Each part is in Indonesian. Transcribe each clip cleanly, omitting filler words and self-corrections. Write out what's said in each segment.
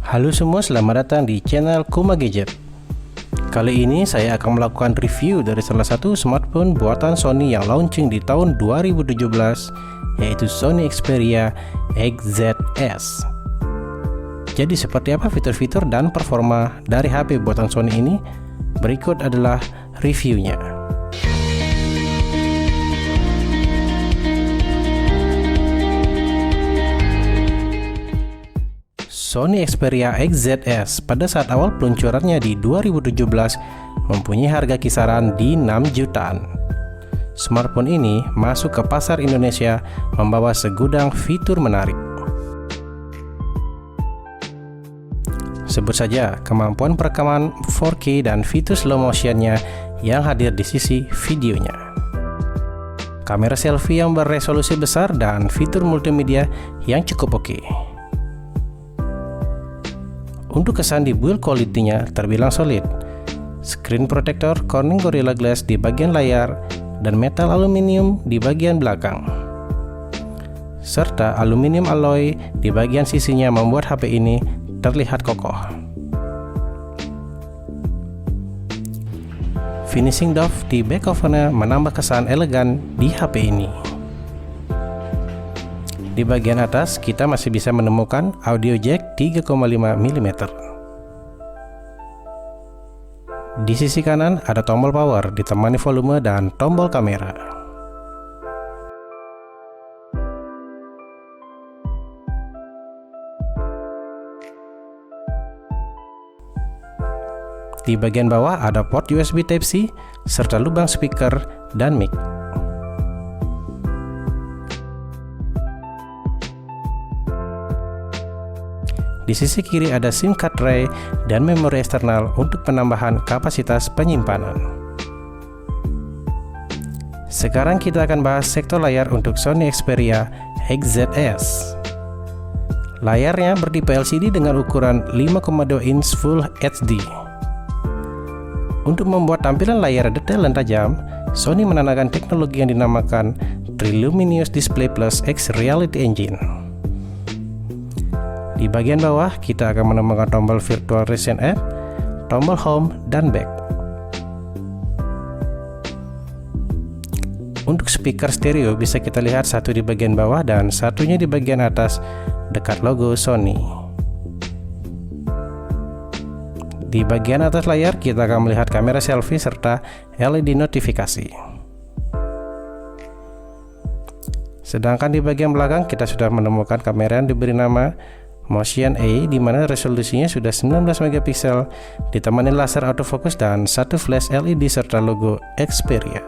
Halo semua, selamat datang di channel Kuma Gadget. Kali ini saya akan melakukan review dari salah satu smartphone buatan Sony yang launching di tahun 2017, yaitu Sony Xperia XZS. Jadi seperti apa fitur-fitur dan performa dari HP buatan Sony ini? Berikut adalah reviewnya. Sony Xperia XZS pada saat awal peluncurannya di 2017 mempunyai harga kisaran di 6 jutaan. Smartphone ini masuk ke pasar Indonesia membawa segudang fitur menarik. Sebut saja kemampuan perekaman 4K dan fitur slow motionnya yang hadir di sisi videonya. Kamera selfie yang beresolusi besar dan fitur multimedia yang cukup oke. Untuk kesan di build quality-nya terbilang solid. Screen protector Corning Gorilla Glass di bagian layar dan metal aluminium di bagian belakang. Serta aluminium alloy di bagian sisinya membuat HP ini terlihat kokoh. Finishing doff di back covernya menambah kesan elegan di HP ini. Di bagian atas kita masih bisa menemukan audio jack 3,5 mm. Di sisi kanan ada tombol power ditemani volume dan tombol kamera. Di bagian bawah ada port USB Type-C serta lubang speaker dan mic. Di sisi kiri ada SIM card tray dan memori eksternal untuk penambahan kapasitas penyimpanan. Sekarang kita akan bahas sektor layar untuk Sony Xperia XZS. Layarnya bertipe LCD dengan ukuran 5,2 inch Full HD. Untuk membuat tampilan layar detail dan tajam, Sony menanamkan teknologi yang dinamakan Triluminous Display Plus X Reality Engine. Di bagian bawah kita akan menemukan tombol Virtual Recent App, tombol Home, dan Back. Untuk speaker stereo bisa kita lihat satu di bagian bawah dan satunya di bagian atas dekat logo Sony. Di bagian atas layar kita akan melihat kamera selfie serta LED notifikasi. Sedangkan di bagian belakang kita sudah menemukan kamera yang diberi nama Motion A, di mana resolusinya sudah 19 megapiksel, ditemani laser autofocus dan satu flash LED serta logo Xperia.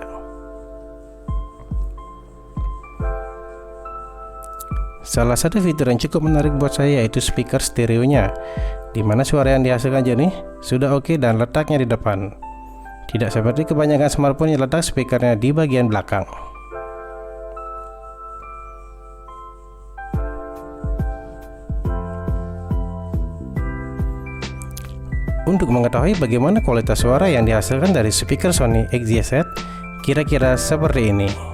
Salah satu fitur yang cukup menarik buat saya yaitu speaker stereonya, di mana suara yang dihasilkan jernih, sudah oke dan letaknya di depan. Tidak seperti kebanyakan smartphone yang letak speakernya di bagian belakang. Untuk mengetahui bagaimana kualitas suara yang dihasilkan dari speaker Sony XZS, kira-kira seperti ini.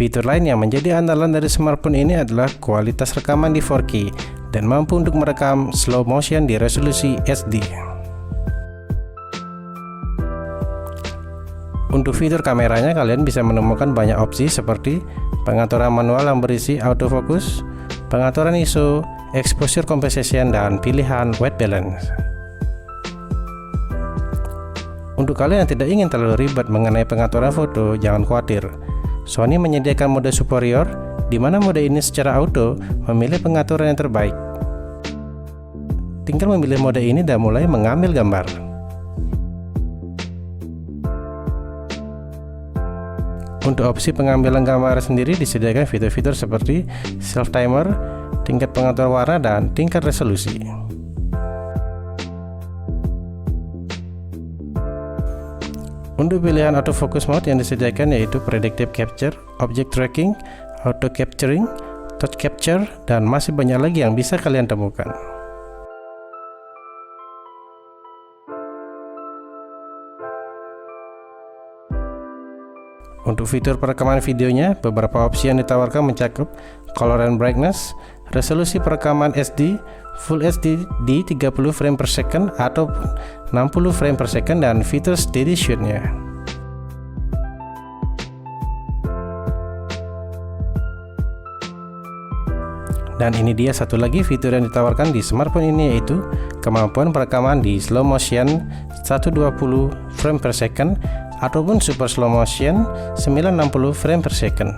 Fitur lain yang menjadi andalan dari smartphone ini adalah kualitas rekaman di 4K dan mampu untuk merekam slow motion di resolusi HD. Untuk fitur kameranya kalian bisa menemukan banyak opsi seperti pengaturan manual yang berisi autofocus, pengaturan ISO, exposure compensation, dan pilihan white balance. Untuk kalian yang tidak ingin terlalu ribet mengenai pengaturan foto, jangan khawatir. Sony menyediakan mode superior, di mana mode ini secara auto memilih pengaturan yang terbaik. Tinggal memilih mode ini dan mulai mengambil gambar. Untuk opsi pengambilan gambar sendiri disediakan fitur-fitur seperti self timer, tingkat pengatur warna, dan tingkat resolusi. Untuk pilihan autofocus mode yang disediakan yaitu predictive capture, object tracking, auto capturing, touch capture, dan masih banyak lagi yang bisa kalian temukan. Untuk fitur perekaman videonya, beberapa opsi yang ditawarkan mencakup color and brightness, resolusi perekaman SD, Full HD di 30 frame per second atau 60 frame per second, dan fitur steady shoot-nya. Dan ini dia satu lagi fitur yang ditawarkan di smartphone ini, yaitu kemampuan perekaman di slow motion 120 frame per second ataupun super slow motion 960 frame per second.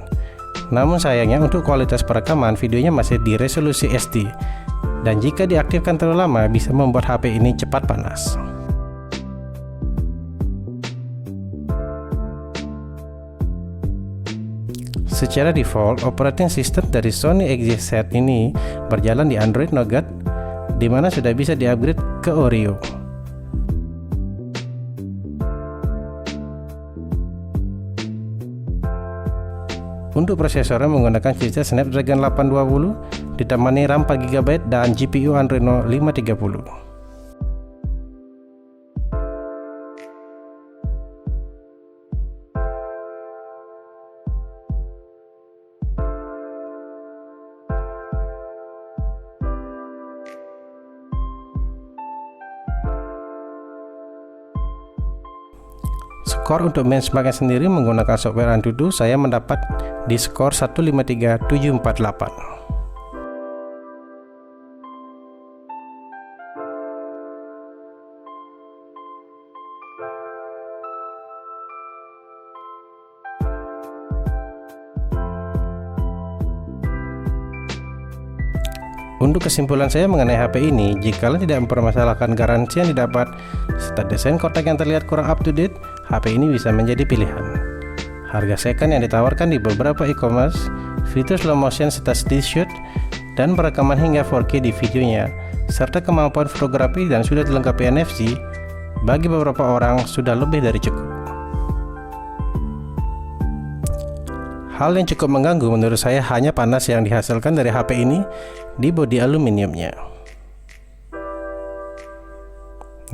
Namun sayangnya untuk kualitas perekaman videonya masih di resolusi SD, dan jika diaktifkan terlalu lama bisa membuat HP ini cepat panas. Secara default, operating system dari Sony XZ ini berjalan di Android Nougat, di mana sudah bisa di-upgrade ke Oreo. Untuk prosesornya menggunakan chipset Snapdragon 820 ditemani RAM 4GB dan GPU Adreno 530. Skor untuk benchmarknya sendiri menggunakan software Antutu, saya mendapat di skor 153748. Untuk kesimpulan saya mengenai HP ini, jika kalian tidak mempermasalahkan garansi yang didapat serta desain kotak yang terlihat kurang up to date, HP ini bisa menjadi pilihan. Harga second yang ditawarkan di beberapa e-commerce, fitur slow motion serta steady shoot, dan perekaman hingga 4K di videonya, serta kemampuan fotografi dan sudah dilengkapi NFC, bagi beberapa orang sudah lebih dari cukup. Hal yang cukup mengganggu menurut saya hanya panas yang dihasilkan dari HP ini di bodi aluminiumnya.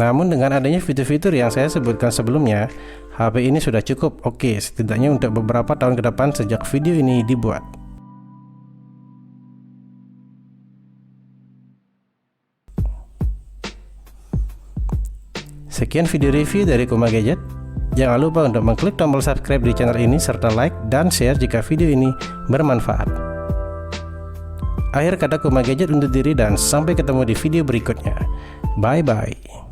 Namun dengan adanya fitur-fitur yang saya sebutkan sebelumnya, HP ini sudah cukup oke, setidaknya untuk beberapa tahun ke depan sejak video ini dibuat. Sekian video review dari Kuma Gadget. Jangan lupa untuk mengklik tombol subscribe di channel ini serta like dan share jika video ini bermanfaat. Akhir kata Kuma Gadget undur diri dan sampai ketemu di video berikutnya. Bye bye.